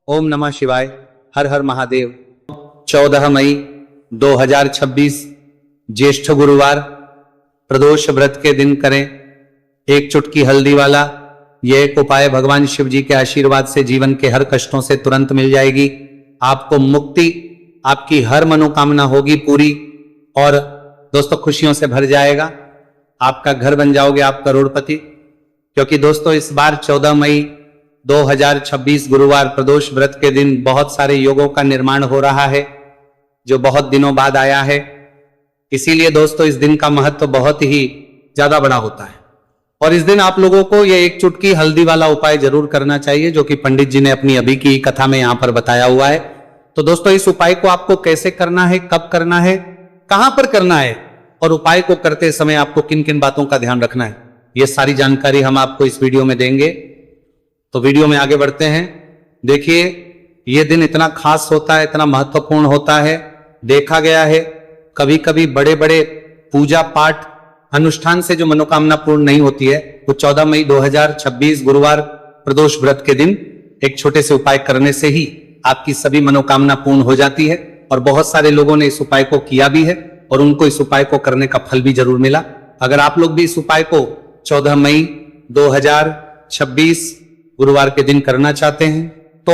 ओम नमः शिवाय। हर हर महादेव। 14 मई 2026 ज्येष्ठ गुरुवार प्रदोष व्रत के दिन करें एक चुटकी हल्दी वाला यह एक उपाय। भगवान शिव जी के आशीर्वाद से जीवन के हर कष्टों से तुरंत मिल जाएगी, आपको मुक्ति, आपकी हर मनोकामना होगी पूरी और दोस्तों खुशियों से भर जाएगा। आपका घर बन जाओगे आप करोड़पति। क्योंकि दोस्तों इस बार 14 मई 2026 गुरुवार प्रदोष व्रत के दिन बहुत सारे योगों का निर्माण हो रहा है जो बहुत दिनों बाद आया है। इसीलिए दोस्तों इस दिन का महत्व बहुत ही ज्यादा बड़ा होता है और इस दिन आप लोगों को यह एक चुटकी हल्दी वाला उपाय जरूर करना चाहिए जो कि पंडित जी ने अपनी अभी की कथा में यहां पर बताया हुआ है। तो दोस्तों इस उपाय को आपको कैसे करना है, कब करना है, कहां पर करना है और उपाय को करते समय आपको किन किन बातों का ध्यान रखना है, यह सारी जानकारी हम आपको इस वीडियो में देंगे। तो वीडियो में आगे बढ़ते हैं। देखिए यह दिन इतना खास होता है, इतना महत्वपूर्ण होता है। देखा गया है कभी कभी बड़े बड़े पूजा पाठ अनुष्ठान से जो मनोकामना पूर्ण नहीं होती है वो 14 मई 2026 गुरुवार प्रदोष व्रत के दिन एक छोटे से उपाय करने से ही आपकी सभी मनोकामना पूर्ण हो जाती है। और बहुत सारे लोगों ने इस उपाय को किया भी है और उनको इस उपाय को करने का फल भी जरूर मिला। अगर आप लोग भी इस उपाय को 14 मई 2026 गुरुवार के दिन करना चाहते हैं तो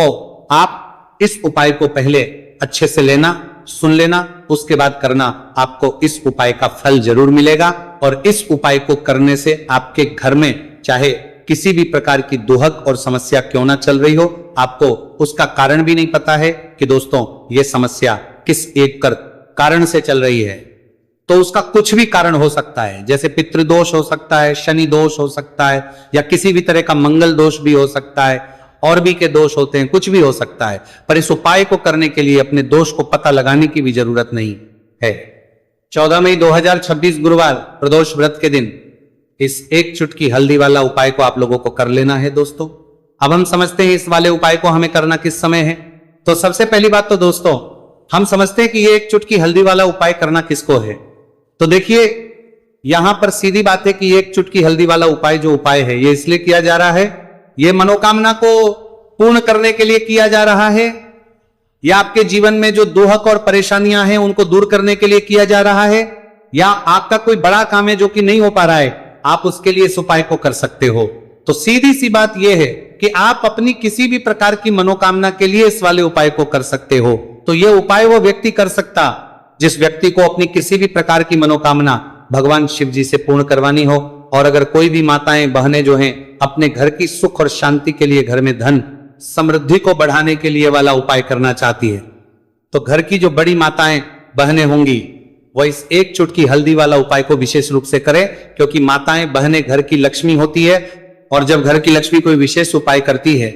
आप इस उपाय को पहले अच्छे से लेना, सुन लेना, उसके बाद करना। आपको इस उपाय का फल जरूर मिलेगा और इस उपाय को करने से आपके घर में चाहे किसी भी प्रकार की दुहक और समस्या क्यों ना चल रही हो, आपको उसका कारण भी नहीं पता है कि दोस्तों ये समस्या किस एक कारण से चल रही है। तो उसका कुछ भी कारण हो सकता है, जैसे पितृदोष हो सकता है, शनि दोष हो सकता है या किसी भी तरह का मंगल दोष भी हो सकता है, और भी के दोष होते हैं, कुछ भी हो सकता है। पर इस उपाय को करने के लिए अपने दोष को पता लगाने की भी जरूरत नहीं है। 14 मई 2026 गुरुवार प्रदोष व्रत के दिन इस एक चुटकी हल्दी वाला उपाय को आप लोगों को कर लेना है। दोस्तों अब हम समझते हैं इस वाले उपाय को हमें करना किस समय है। तो सबसे पहली बात तो दोस्तों हम समझते हैं कि ये एक चुटकी हल्दी वाला उपाय करना किसको है। तो देखिए यहां पर सीधी बात है कि एक चुटकी हल्दी वाला उपाय जो उपाय है ये इसलिए किया जा रहा है, ये मनोकामना को पूर्ण करने के लिए किया जा रहा है या आपके जीवन में जो दुहक और परेशानियां हैं उनको दूर करने के लिए किया जा रहा है या आपका कोई बड़ा काम है जो कि नहीं हो पा रहा है, आप उसके लिए इस उपाय को कर सकते हो। तो सीधी सी बात यह है कि आप अपनी किसी भी प्रकार की मनोकामना के लिए इस वाले उपाय को कर सकते हो। तो यह उपाय वो व्यक्ति कर सकता जिस व्यक्ति को अपनी किसी भी प्रकार की मनोकामना भगवान शिव जी से पूर्ण करवानी हो। और अगर कोई भी माताएं बहनें जो हैं अपने घर की सुख और शांति के लिए, घर में धन समृद्धि को बढ़ाने के लिए वाला उपाय करना चाहती है तो घर की जो बड़ी माताएं बहनें होंगी वह इस एक चुटकी हल्दी वाला उपाय को विशेष रूप से करें। क्योंकि माताएं बहनें घर की लक्ष्मी होती है और जब घर की लक्ष्मी कोई विशेष उपाय करती है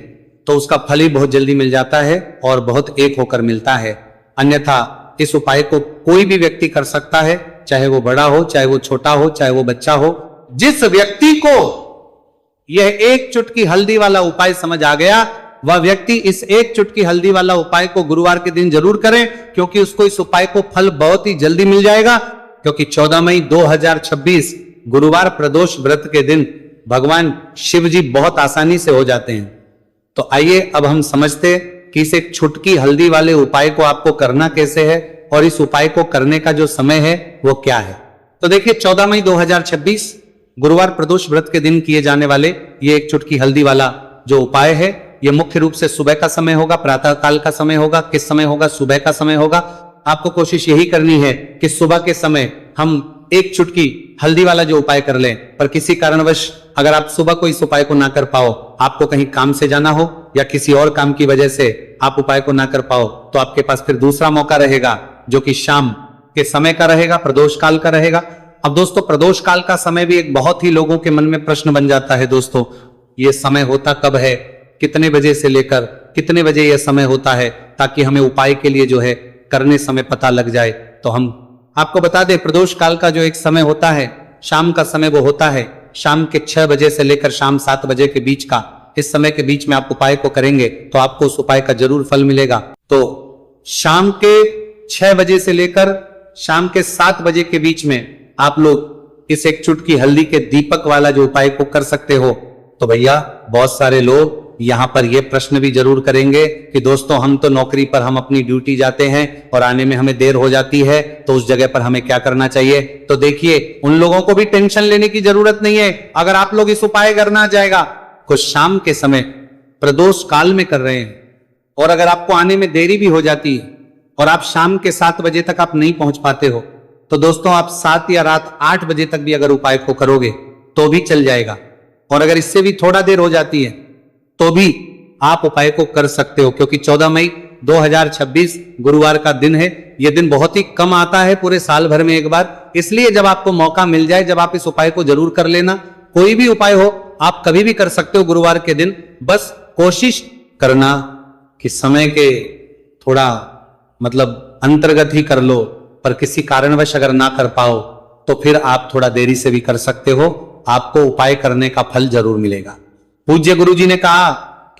तो उसका फल ही बहुत जल्दी मिल जाता है और बहुत एक होकर मिलता है। अन्यथा इस उपाय को कोई भी व्यक्ति कर सकता है, चाहे वो बड़ा हो, चाहे वो छोटा हो, चाहे वो बच्चा हो। जिस व्यक्ति को यह एक चुटकी हल्दी वाला उपाय समझ आ गया वह व्यक्ति इस एक चुटकी हल्दी वाला उपाय को गुरुवार के दिन जरूर करें, क्योंकि उसको इस उपाय को फल बहुत ही जल्दी मिल जाएगा। क्योंकि 14 मई 2026 गुरुवार प्रदोष व्रत के दिन भगवान शिव जी बहुत आसानी से हो जाते हैं। तो आइए अब हम समझते कि इस एक चुटकी हल्दी वाले उपाय को आपको करना कैसे है और इस उपाय को करने का जो समय है वो क्या है। तो देखिए 14 मई 2026 गुरुवार प्रदोष व्रत के दिन किए जाने वाले ये एक चुटकी हल्दी वाला जो उपाय है ये मुख्य रूप से सुबह का समय होगा, प्रातः काल का समय होगा। किस समय होगा? सुबह का समय होगा। आपको कोशिश यही करनी है कि सुबह के समय हम एक चुटकी हल्दी वाला जो उपाय कर लें। पर किसी कारणवश अगर आप सुबह को इस उपाय को ना कर पाओ, आपको कहीं काम से जाना हो या किसी और काम की वजह से आप उपाय को ना कर पाओ, तो आपके पास फिर दूसरा मौका रहेगा जो कि शाम के समय का रहेगा, प्रदोष काल का रहेगा। अब दोस्तों प्रदोष काल का समय भी एक बहुत ही लोगों के मन में प्रश्न बन जाता है। दोस्तों ये समय होता कब है, कितने बजे से लेकर कितने बजे यह समय होता है, ताकि हमें उपाय के लिए जो है करने समय पता लग जाए। तो हम आपको बता दें प्रदोष काल का जो एक समय होता है, शाम का समय वो होता है शाम के 6 बजे से लेकर शाम 7 बजे के बीच का। इस समय के बीच में आप उपाय को करेंगे तो आपको उस उपाय का जरूर फल मिलेगा। तो शाम के 6 बजे से लेकर शाम के 7 बजे के बीच में आप लोग इस एक चुटकी हल्दी के दीपक वाला जो उपाय को कर सकते हो। तो भैया बहुत सारे लोग यहां पर यह प्रश्न भी जरूर करेंगे कि दोस्तों हम तो नौकरी पर हम अपनी ड्यूटी जाते हैं और आने में हमें देर हो जाती है, तो उस जगह पर हमें क्या करना चाहिए। तो देखिए, उन लोगों को भी टेंशन लेने की जरूरत नहीं है। अगर आप लोग इस उपाय करना जाएगा, कुछ शाम के समय प्रदोष काल में कर रहे हैं और अगर आपको आने में देरी भी हो जाती है और आप शाम के 7 बजे तक आप नहीं पहुंच पाते हो, तो दोस्तों आप 7 या रात 8 बजे तक भी अगर उपाय को करोगे तो भी चल जाएगा। और अगर इससे भी थोड़ा देर हो जाती है तो भी आप उपाय को कर सकते हो, क्योंकि 14 मई 2026 गुरुवार का दिन है। यह दिन बहुत ही कम आता है पूरे साल भर में एक बार, इसलिए जब आपको मौका मिल जाए, जब आप इस उपाय को जरूर कर लेना। कोई भी उपाय हो आप कभी भी कर सकते हो गुरुवार के दिन, बस कोशिश करना कि समय के थोड़ा मतलब अंतर्गत ही कर लो, पर किसी कारणवश अगर ना कर पाओ तो फिर आप थोड़ा देरी से भी कर सकते हो, आपको उपाय करने का फल जरूर मिलेगा। पूज्य गुरुजी ने कहा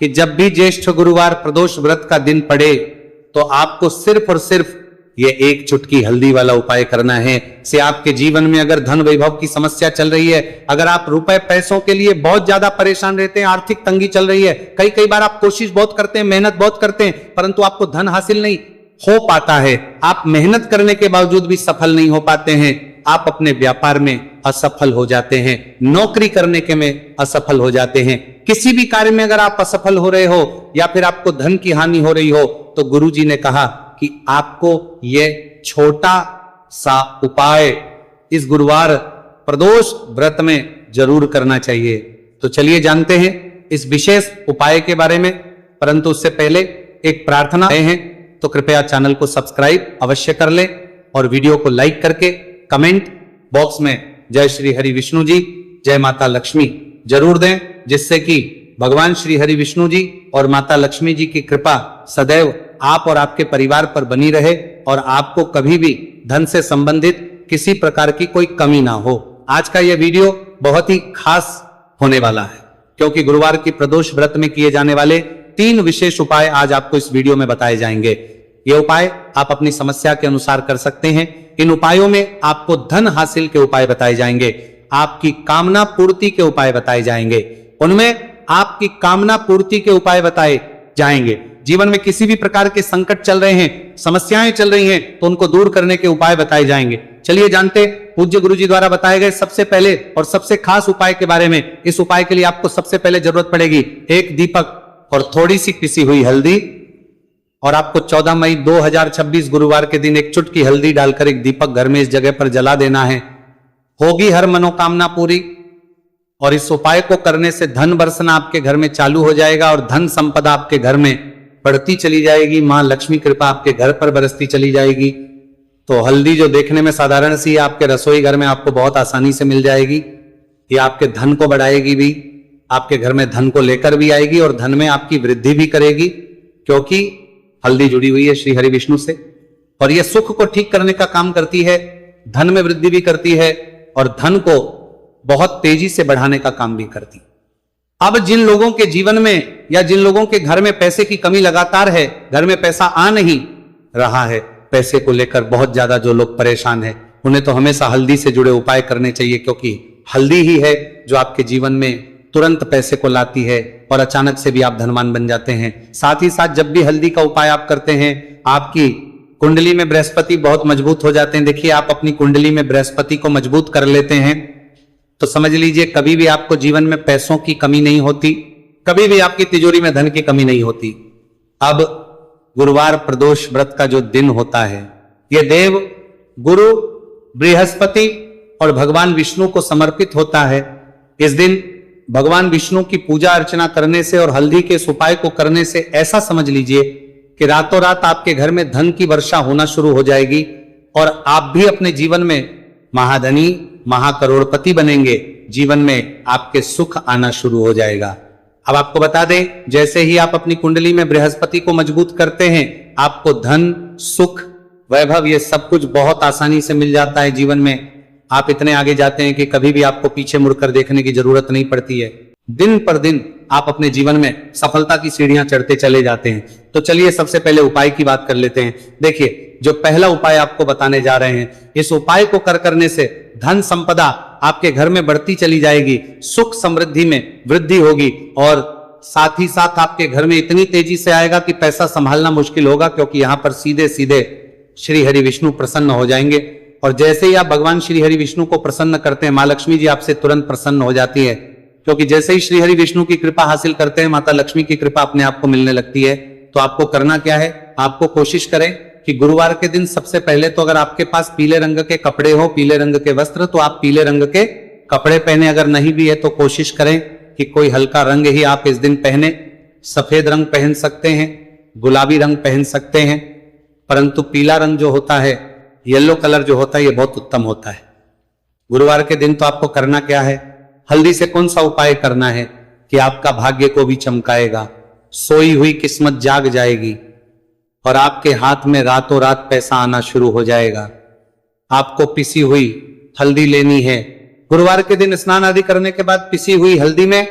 कि जब भी ज्येष्ठ गुरुवार प्रदोष व्रत का दिन पड़े तो आपको सिर्फ और सिर्फ ये एक चुटकी हल्दी वाला उपाय करना है। से आपके जीवन में अगर धन वैभव की समस्या चल रही है, अगर आप रुपए पैसों के लिए बहुत ज्यादा परेशान रहते हैं, आर्थिक तंगी चल रही है, कई बार आप कोशिश बहुत करते हैं, मेहनत बहुत करते हैं, परंतु आपको धन हासिल नहीं हो पाता है, आप मेहनत करने के बावजूद भी सफल नहीं हो पाते हैं, आप अपने व्यापार में असफल हो जाते हैं, नौकरी करने के में असफल हो जाते हैं, किसी भी कार्य में अगर आप असफल हो रहे हो या फिर आपको धन की हानि हो रही हो, तो गुरुजी ने कहा कि आपको यह छोटा सा उपाय इस गुरुवार प्रदोष व्रत में जरूर करना चाहिए। तो चलिए जानते हैं इस विशेष उपाय के बारे में, परंतु उससे पहले एक प्रार्थना है, तो कृपया चैनल को सब्सक्राइब अवश्य कर ले और वीडियो को लाइक करके कमेंट बॉक्स में जय श्री हरि विष्णु जी, जय माता लक्ष्मी जरूर दें, जिससे कि भगवान श्री हरि विष्णु जी और माता लक्ष्मी जी की कृपा सदैव आप और आपके परिवार पर बनी रहे और आपको कभी भी धन से संबंधित किसी प्रकार की कोई कमी ना हो। आज का यह वीडियो बहुत ही खास होने वाला है, क्योंकि गुरुवार की प्रदोष व्रत में किए जाने वाले 3 विशेष उपाय आज आपको इस वीडियो में बताए जाएंगे। ये उपाय आप अपनी समस्या के अनुसार कर सकते हैं। इन उपायों में आपको धन हासिल के उपाय बताए जाएंगे, आपकी कामना पूर्ति के उपाय बताए जाएंगे, उनमें आपकी कामना पूर्ति के उपाय बताए जाएंगे। जीवन में किसी भी प्रकार के संकट चल रहे हैं, समस्याएं चल रही हैं, तो उनको दूर करने के उपाय बताए जाएंगे। चलिए जानते पूज्य गुरुजी द्वारा बताए गए सबसे पहले और सबसे खास उपाय के बारे में। इस उपाय के लिए आपको सबसे पहले जरूरत पड़ेगी एक दीपक और थोड़ी सी पिसी हुई हल्दी, और आपको 14 मई 2026 गुरुवार के दिन एक चुटकी हल्दी डालकर एक दीपक घर में इस जगह पर जला देना है। होगी हर मनोकामना पूरी। और इस उपाय को करने से धन बरसना आपके घर में चालू हो जाएगा और धन संपदा आपके घर में बढ़ती चली जाएगी, मां लक्ष्मी कृपा आपके घर पर बरसती चली जाएगी। तो हल्दी जो देखने में साधारण सी है, आपके रसोई घर में आपको बहुत आसानी से मिल जाएगी। ये आपके धन को बढ़ाएगी भी, आपके घर में धन को लेकर भी आएगी और धन में आपकी वृद्धि भी करेगी, क्योंकि हल्दी जुड़ी हुई है श्री हरि विष्णु से। और यह सुख को ठीक करने का काम करती है, धन में वृद्धि भी करती है और धन को बहुत तेजी से बढ़ाने का काम भी करती है। अब जिन लोगों के जीवन में या जिन लोगों के घर में पैसे की कमी लगातार है, घर में पैसा आ नहीं रहा है, पैसे को लेकर बहुत ज्यादा जो लोग परेशान हैं, उन्हें तो हमेशा हल्दी से जुड़े उपाय करने चाहिए, क्योंकि हल्दी ही है जो आपके जीवन में तुरंत पैसे को लाती है और अचानक से भी आप धनवान बन जाते हैं। साथ ही साथ जब भी हल्दी का उपाय आप करते हैं, आपकी कुंडली में बृहस्पति बहुत मजबूत हो जाते हैं। देखिए, आप अपनी कुंडली में बृहस्पति को मजबूत कर लेते हैं तो समझ लीजिए कभी भी आपको जीवन में पैसों की कमी नहीं होती, कभी भी आपकी तिजोरी में धन की कमी नहीं होती। अब गुरुवार प्रदोष व्रत का जो दिन होता है, यह देव गुरु बृहस्पति और भगवान विष्णु को समर्पित होता है। इस दिन भगवान विष्णु की पूजा अर्चना करने से और हल्दी के इस उपाय को करने से ऐसा समझ लीजिए कि रातों रात आपके घर में धन की वर्षा होना शुरू हो जाएगी और आप भी अपने जीवन में महाधनी महाकरोड़पति बनेंगे। जीवन में आपके सुख आना शुरू हो जाएगा। अब आपको बता दें, जैसे ही आप अपनी कुंडली में बृहस्पति को मजबूत करते हैं, आपको धन सुख वैभव ये सब कुछ बहुत आसानी से मिल जाता है। जीवन में आप इतने आगे जाते हैं कि कभी भी आपको पीछे मुड़कर देखने की जरूरत नहीं पड़ती है। दिन पर दिन आप अपने जीवन में सफलता की सीढ़ियां चढ़ते चले जाते हैं। तो चलिए सबसे पहले उपाय की बात कर लेते हैं। देखिए, जो पहला उपाय आपको बताने जा रहे हैं, इस उपाय को करने से धन संपदा आपके घर में बढ़ती चली जाएगी, सुख समृद्धि में वृद्धि होगी और साथ ही साथ आपके घर में इतनी तेजी से आएगा कि पैसा संभालना मुश्किल होगा, क्योंकि यहां पर सीधे सीधे श्री हरि विष्णु प्रसन्न हो जाएंगे। और जैसे ही आप भगवान श्री हरि विष्णु को प्रसन्न करते हैं, माँ लक्ष्मी जी आपसे तुरंत प्रसन्न हो जाती है, क्योंकि जैसे ही श्री हरि विष्णु की कृपा हासिल करते हैं, माता लक्ष्मी की कृपा अपने आप को मिलने लगती है। तो आपको करना क्या है, आपको कोशिश करें कि गुरुवार के दिन सबसे पहले तो अगर आपके पास पीले रंग के कपड़े हो, पीले रंग के वस्त्र, तो आप पीले रंग के कपड़े पहने। अगर नहीं भी है तो कोशिश करें कि कोई हल्का रंग ही आप इस दिन पहने। सफेद रंग पहन सकते हैं, गुलाबी रंग पहन सकते हैं, परंतु पीला रंग जो होता है, येलो कलर जो होता है, ये बहुत उत्तम होता है। गुरुवार के दिन तो आपको करना क्या है, हल्दी से कौन सा उपाय करना है कि आपका भाग्य को भी चमकाएगा, सोई हुई किस्मत जाग जाएगी और आपके हाथ में रातों रात पैसा आना शुरू हो जाएगा। आपको पिसी हुई हल्दी लेनी है। गुरुवार के दिन स्नान आदि करने के बाद पिसी हुई हल्दी में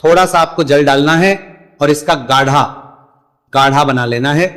थोड़ा सा आपको जल डालना है और इसका गाढ़ा बना लेना है,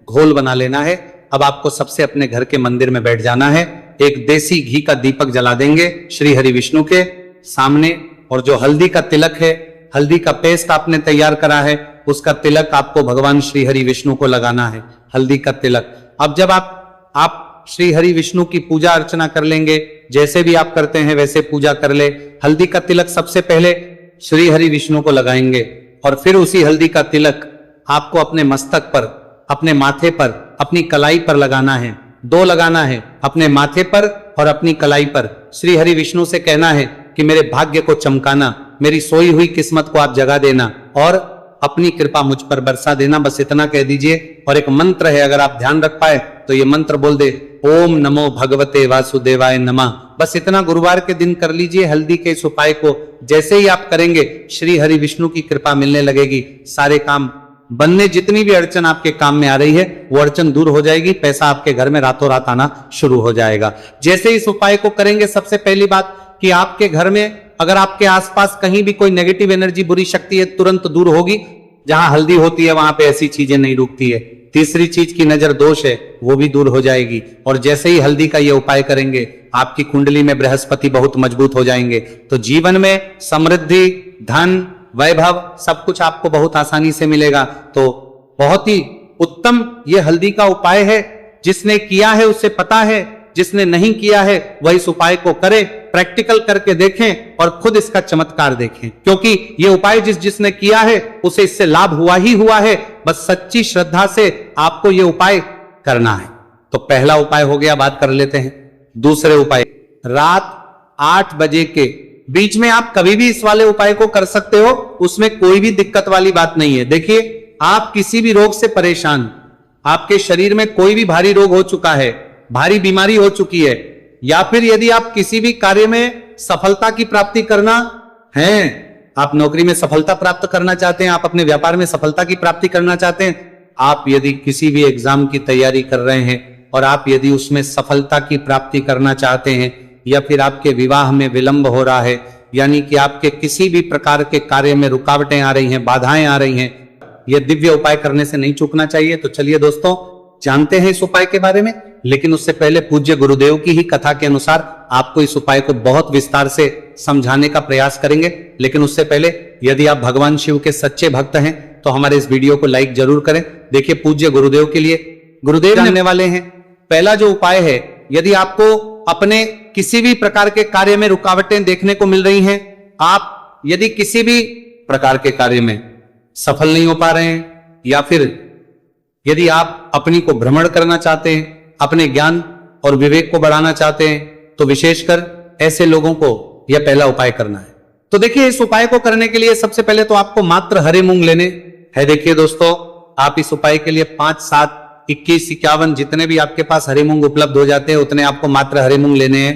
घोल बना लेना है। अब आपको सबसे अपने घर के मंदिर में बैठ जाना है, एक देसी घी का दीपक जला देंगे श्री हरि विष्णु के सामने, और जो हल्दी का तिलक है, हल्दी का पेस्ट आपने तैयार करा है, उसका तिलक आपको भगवान श्री हरि विष्णु को लगाना है, हल्दी का तिलक। अब जब आप श्री हरि विष्णु की पूजा अर्चना कर लेंगे, जैसे भी आप करते हैं वैसे पूजा कर ले। हल्दी का तिलक सबसे पहले श्री हरि विष्णु को लगाएंगे और फिर उसी हल्दी का तिलक आपको अपने मस्तक पर, अपने माथे पर, अपनी कलाई पर लगाना है। 2 लगाना है, अपने माथे पर और अपनी कलाई पर। श्री हरि विष्णु से कहना है कि मेरे भाग्य को चमकाना, मेरी सोई हुई किस्मत को आप जगा देना और अपनी कृपा मुझ पर बरसा देना। बस इतना कह दीजिए। और एक मंत्र है, अगर आप ध्यान रख पाए तो ये मंत्र बोल दे, ओम नमो भगवते वासुदेवाय नमः। बस इतना गुरुवार के दिन कर लीजिए हल्दी के इस उपाय को। जैसे ही आप करेंगे, श्री हरि विष्णु की कृपा मिलने लगेगी, सारे काम बनने, जितनी भी अड़चन आपके काम में आ रही है वो अड़चन दूर हो जाएगी, पैसा आपके घर में रातों रात आना शुरू हो जाएगा। जैसे इस उपाय को करेंगे, सबसे पहली बात कि आपके घर में अगर आपके आसपास कहीं भी कोई नेगेटिव एनर्जी, बुरी शक्ति है, तुरंत दूर होगी। जहां हल्दी होती है वहां पे ऐसी चीजें नहीं रुकती है। तीसरी चीज की नजर दोष है, वो भी दूर हो जाएगी। और जैसे ही हल्दी का ये उपाय करेंगे, आपकी कुंडली में बृहस्पति बहुत मजबूत हो जाएंगे। तो जीवन में समृद्धि, धन, वैभव सब कुछ आपको बहुत आसानी से मिलेगा। तो बहुत ही उत्तम ये हल्दी का उपाय है। जिसने किया है उसे पता है, जिसने नहीं किया है वह इस उपाय को करे, प्रैक्टिकल करके देखें और खुद इसका चमत्कार देखें। क्योंकि ये उपाय जिसने किया है उसे इससे लाभ हुआ ही हुआ है। बस सच्ची श्रद्धा से आपको ये उपाय करना है। तो पहला उपाय हो गया, बात कर लेते हैं दूसरे उपाय। रात 8 बजे के बीच में आप कभी भी इस वाले उपाय को कर सकते हो, उसमें कोई भी दिक्कत वाली बात नहीं है। देखिए, आप किसी भी रोग से परेशान, आपके शरीर में कोई भी भारी रोग हो चुका है, भारी बीमारी हो चुकी है, या फिर यदि आप किसी भी कार्य में सफलता की प्राप्ति करना है, आप नौकरी में सफलता प्राप्त करना चाहते हैं, आप अपने व्यापार में सफलता की प्राप्ति करना चाहते हैं, आप यदि किसी भी एग्जाम की तैयारी कर रहे हैं और आप यदि उसमें सफलता की प्राप्ति करना चाहते हैं, या फिर आपके विवाह में विलंब हो रहा है, यानी कि आपके किसी भी प्रकार के कार्य में रुकावटें आ रही हैं, बाधाएं आ रही हैं, यह दिव्य उपाय करने से नहीं चूकना चाहिए। तो चलिए दोस्तों, जानते हैं इस उपाय के बारे में। लेकिन उससे पहले पूज्य गुरुदेव की ही कथा के अनुसार आपको इस उपाय को बहुत विस्तार से समझाने का प्रयास करेंगे। लेकिन उससे पहले, यदि आप भगवान शिव के सच्चे भक्त हैं तो हमारे इस वीडियो को लाइक जरूर करें। देखिए, पूज्य गुरुदेव के लिए गुरुदेव जानने वाले हैं। पहला जो उपाय है, यदि आपको अपने किसी भी प्रकार के कार्य में रुकावटें देखने को मिल रही हैं, आप यदि किसी भी प्रकार के कार्य में सफल नहीं हो पा रहे हैं, या फिर यदि आप अपनी को भ्रमण करना चाहते हैं, अपने ज्ञान और विवेक को बढ़ाना चाहते हैं, तो विशेषकर ऐसे लोगों को यह पहला उपाय करना है। तो देखिए, इस उपाय को करने के लिए सबसे पहले तो आपको मात्र हरे मूंग लेने हैं। देखिए दोस्तों, आप इस उपाय के लिए 5, 7, 21, 51 जितने भी आपके पास हरे मूंग उपलब्ध हो जाते हैं, उतने आपको मात्र हरे मूंग लेने हैं।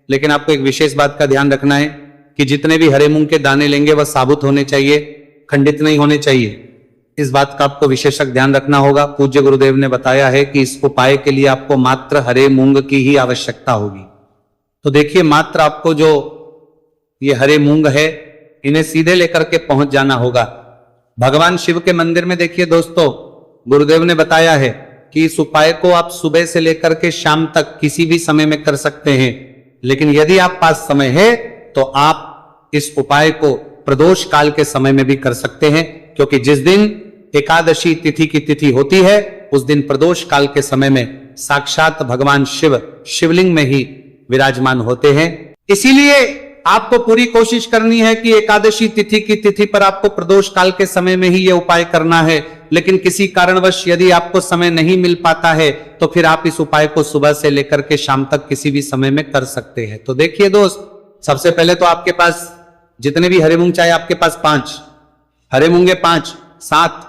लेकिन आपको एक विशेष बात का ध्यान रखना है कि जितने भी हरे मूंग के दाने लेंगे वह साबुत होने चाहिए, खंडित नहीं होने चाहिए। इस बात का आपको विशेषक ध्यान रखना होगा। पूज्य गुरुदेव ने बताया है कि इस उपाय के लिए आपको मात्र हरे मूंग की ही आवश्यकता होगी। तो देखिए, मात्र आपको जो ये हरे मूंग है, इन्हें सीधे लेकर के पहुंच जाना होगा भगवान शिव के मंदिर में। देखिए दोस्तों, गुरुदेव ने बताया है कि इस उपाय को आप सुबह से लेकर के शाम तक किसी भी समय में कर सकते हैं। लेकिन यदि आप पास समय है तो आप इस उपाय को प्रदोष काल के समय में भी कर सकते हैं, क्योंकि जिस दिन एकादशी तिथि की तिथि होती है उस दिन प्रदोष काल के समय में साक्षात भगवान शिव शिवलिंग में ही विराजमान होते हैं। इसीलिए आपको पूरी कोशिश करनी है कि एकादशी तिथि की तिथि पर आपको प्रदोष काल के समय में ही यह उपाय करना है। लेकिन किसी कारणवश यदि आपको समय नहीं मिल पाता है तो फिर आप इस उपाय को सुबह से लेकर के शाम तक किसी भी समय में कर सकते हैं। तो देखिए दोस्त, सबसे पहले तो आपके पास जितने भी हरे मूंग, चाहे आपके पास 5 हरे मूंगे, 5, 7,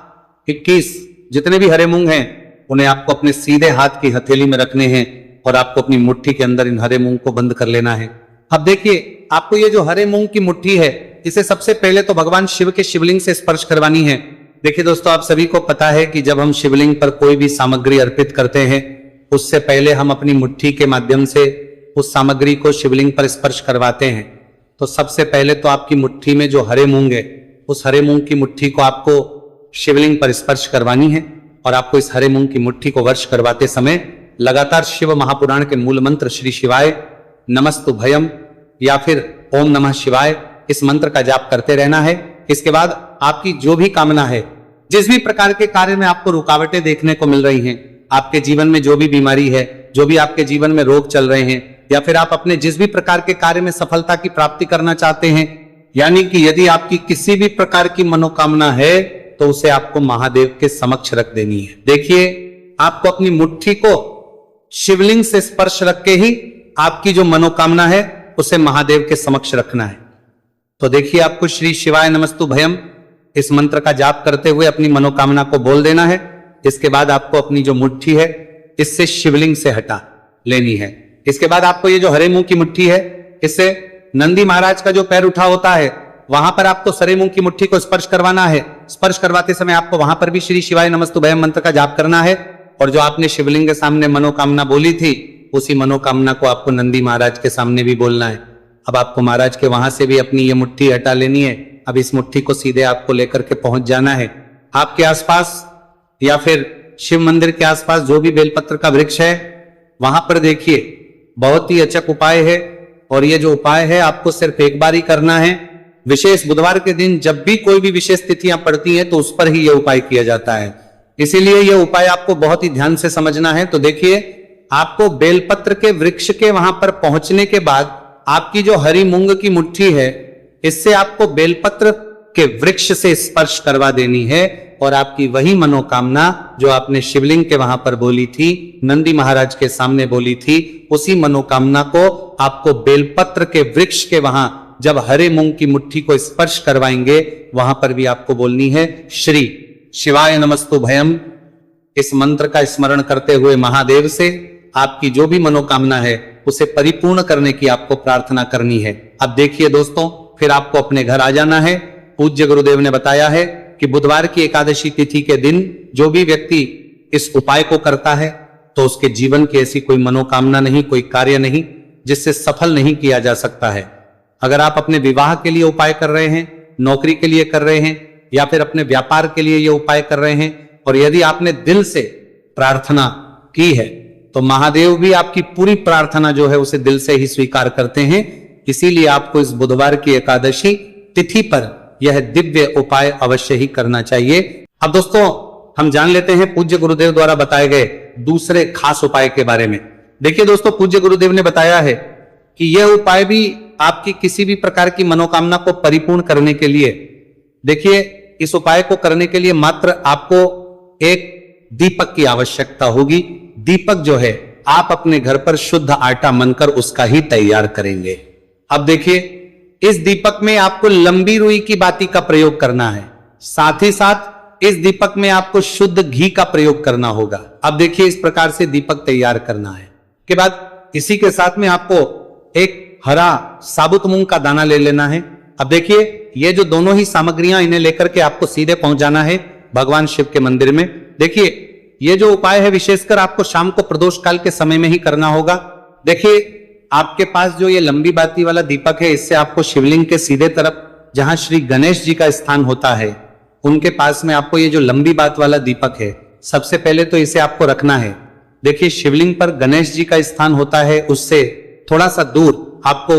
21 जितने भी हरे मूंग हैं, उन्हें आपको अपने सीधे हाथ की हथेली में रखने हैं और आपको अपनी मुट्ठी के अंदर इन हरे मूंग को बंद कर लेना है। अब देखिए, आपको ये जो हरे मूंग की मुट्ठी है, इसे सबसे पहले तो भगवान शिव के शिवलिंग से स्पर्श करवानी है। देखिए दोस्तों, आप सभी को पता है कि जब हम शिवलिंग पर कोई भी सामग्री अर्पित करते हैं उससे पहले हम अपनी मुट्ठी के माध्यम से उस सामग्री को शिवलिंग पर स्पर्श करवाते हैं। तो सबसे पहले तो आपकी मुट्ठी में जो हरे मूंग है, उस हरे मूंग की मुट्ठी को आपको शिवलिंग पर स्पर्श करवानी है और आपको इस हरे मूंग की मुट्ठी को वर्ष करवाते समय लगातार शिव महापुराण के मूल मंत्र श्री शिवाय नमस्तुभयम या फिर ओम नमः शिवाय इस मंत्र का जाप करते रहना है। इसके बाद आपकी जो भी कामना है, जिस भी प्रकार के कार्य में आपको रुकावटें देखने को मिल रही हैं, आपके जीवन में जो भी बीमारी है, जो भी आपके जीवन में रोग चल रहे हैं, या फिर आप अपने जिस भी प्रकार के कार्य में सफलता की प्राप्ति करना चाहते हैं, यानी कि यदि आपकी किसी भी प्रकार की मनोकामना है तो उसे आपको महादेव के समक्ष रख देनी है। देखिए, आपको अपनी मुट्ठी को शिवलिंग से स्पर्श रख के ही आपकी जो मनोकामना है उसे महादेव के समक्ष रखना है। तो देखिए, आपको श्री शिवाय नमस्तुभयम इस मंत्र का जाप करते हुए अपनी मनोकामना को बोल देना है। इसके बाद आपको अपनी जो मुट्ठी है इससे शिवलिंग से हटा लेनी है। इसके बाद आपको ये जो हरे मूंग की मुट्ठी है, इससे नंदी महाराज का जो पैर उठा होता है वहां पर आपको हरे मूंग की मुट्ठी को स्पर्श करवाना है। स्पर्श करवाते समय आपको वहां पर भी श्री शिवाय नमस्तुभयम मंत्र का जाप करना है और जो आपने शिवलिंग के सामने मनोकामना बोली थी उसी मनोकामना को आपको नंदी महाराज के सामने भी बोलना है। अब आपको महाराज के वहां से भी अपनी ये मुट्ठी हटा लेनी है। अब इस मुट्ठी को सीधे आपको लेकर के पहुंच जाना है। आपके आसपास या फिर शिव मंदिर के आसपास जो भी बेलपत्र का वृक्ष है वहां पर देखिए, बहुत ही अचक उपाय है और ये जो उपाय है आपको सिर्फ एक बार ही करना है। विशेष बुधवार के दिन जब भी कोई भी विशेष तिथियां पड़ती हैं तो उस पर ही यह उपाय किया जाता है। इसीलिए यह उपाय आपको बहुत ही ध्यान से समझना है। तो देखिए, आपको बेलपत्र के वृक्ष के वहां पर पहुंचने के बाद आपकी जो हरी मूंग की मुट्ठी है इससे आपको बेलपत्र के वृक्ष से स्पर्श करवा देनी है और आपकी वही मनोकामना जो आपने शिवलिंग के वहां पर बोली थी, नंदी महाराज के सामने बोली थी, उसी मनोकामना को आपको बेलपत्र के वृक्ष के वहां जब हरे मूंग की मुट्ठी को स्पर्श करवाएंगे वहां पर भी आपको बोलनी है श्री शिवाय नमस्तुभयम। इस मंत्र का स्मरण करते हुए महादेव से आपकी जो भी मनोकामना है उसे परिपूर्ण करने की आपको प्रार्थना करनी है। अब देखिए दोस्तों, फिर आपको अपने घर आ जाना है। पूज्य गुरुदेव ने बताया है कि बुधवार की एकादशी तिथि के दिन जो भी व्यक्ति इस उपाय को करता है तो उसके जीवन की ऐसी कोई मनोकामना नहीं, कोई कार्य नहीं जिससे सफल नहीं किया जा सकता है। अगर आप अपने विवाह के लिए उपाय कर रहे हैं, नौकरी के लिए कर रहे हैं या फिर अपने व्यापार के लिए ये उपाय कर रहे हैं और यदि आपने दिल से प्रार्थना की है तो महादेव भी आपकी पूरी प्रार्थना जो है उसे दिल से ही स्वीकार करते हैं। इसीलिए आपको इस बुधवार की एकादशी तिथि पर यह दिव्य उपाय अवश्य ही करना चाहिए। अब दोस्तों, हम जान लेते हैं पूज्य गुरुदेव द्वारा बताए गए दूसरे खास उपाय के बारे में। देखिए दोस्तों, पूज्य गुरुदेव ने बताया है कि यह उपाय भी आपकी किसी भी प्रकार की मनोकामना को परिपूर्ण करने के लिए, देखिए इस उपाय को करने के लिए मात्र आपको एक दीपक की आवश्यकता होगी। दीपक जो है आप अपने घर पर शुद्ध आटा मनकर उसका ही तैयार करेंगे। अब देखिए, इस दीपक में आपको लंबी रुई की बाती का प्रयोग करना है, साथ ही साथ इस दीपक में आपको शुद्ध घी का प्रयोग करना होगा। अब देखिए, इस प्रकार से दीपक तैयार करना है। के बाद इसी के साथ में आपको एक हरा साबुत मूंग का दाना ले लेना है। अब देखिए, ये जो दोनों ही सामग्रियां, इन्हें लेकर के आपको सीधे पहुंच जाना है भगवान शिव के मंदिर में। देखिए, ये जो उपाय है विशेषकर आपको शाम को प्रदोष काल के समय में ही करना होगा। देखिए, आपके पास जो ये लंबी बाती वाला दीपक है, इससे आपको शिवलिंग के सीधे तरफ जहां श्री गणेश जी का स्थान होता है उनके पास में आपको ये जो लंबी बात वाला दीपक है, सबसे पहले तो इसे आपको रखना है। देखिए, शिवलिंग पर गणेश जी का स्थान होता है, उससे थोड़ा सा दूर आपको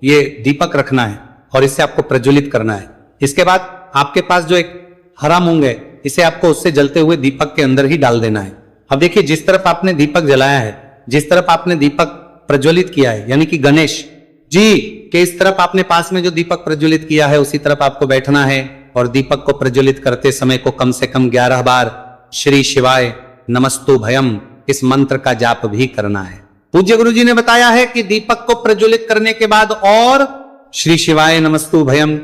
ये दीपक रखना है और इसे आपको प्रज्वलित करना है। इसके बाद आपके पास जो एक हरा मूंग है, इसे आपको उससे जलते हुए दीपक के अंदर ही डाल देना है। अब देखिए, जिस तरफ आपने दीपक जलाया है, जिस तरफ आपने दीपक प्रज्वलित किया है, यानी कि गणेश जी के इस तरफ आपने पास में जो दीपक प्रज्वलित किया है उसी तरफ आपको बैठना है और दीपक को प्रज्वलित करते समय को कम से कम 11 बार श्री शिवाय नमस्तु भयम इस मंत्र का जाप भी करना है। पूज्य गुरु जी ने बताया है कि दीपक को प्रज्वलित करने के बाद और श्री शिवाय नमस्तु भयम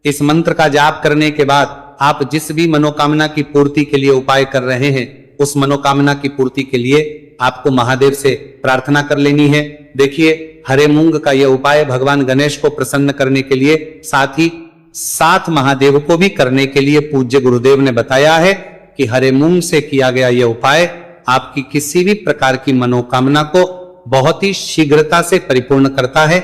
इस मंत्र का जाप करने के बाद आप जिस भी मनोकामना की पूर्ति के लिए उपाय कर रहे हैं, उस मनोकामना की पूर्ति के लिए आपको महादेव से प्रार्थना कर लेनी है। देखिए, हरे मूंग का यह उपाय भगवान गणेश को प्रसन्न करने के लिए, साथ ही 7 महादेव को भी करने के लिए पूज्य गुरुदेव ने बताया है कि हरे मूंग से किया गया यह उपाय आपकी किसी भी प्रकार की मनोकामना को बहुत ही शीघ्रता से परिपूर्ण करता है।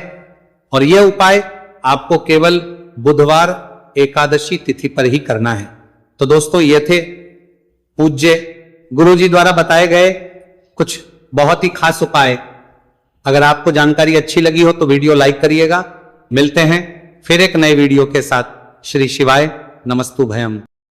और यह उपाय आपको केवल बुधवार एकादशी तिथि पर ही करना है। तो दोस्तों, ये थे पूज्य गुरु जी द्वारा बताए गए कुछ बहुत ही खास उपाय। अगर आपको जानकारी अच्छी लगी हो तो वीडियो लाइक करिएगा। मिलते हैं फिर एक नए वीडियो के साथ। श्री शिवाय नमस्तु भयम।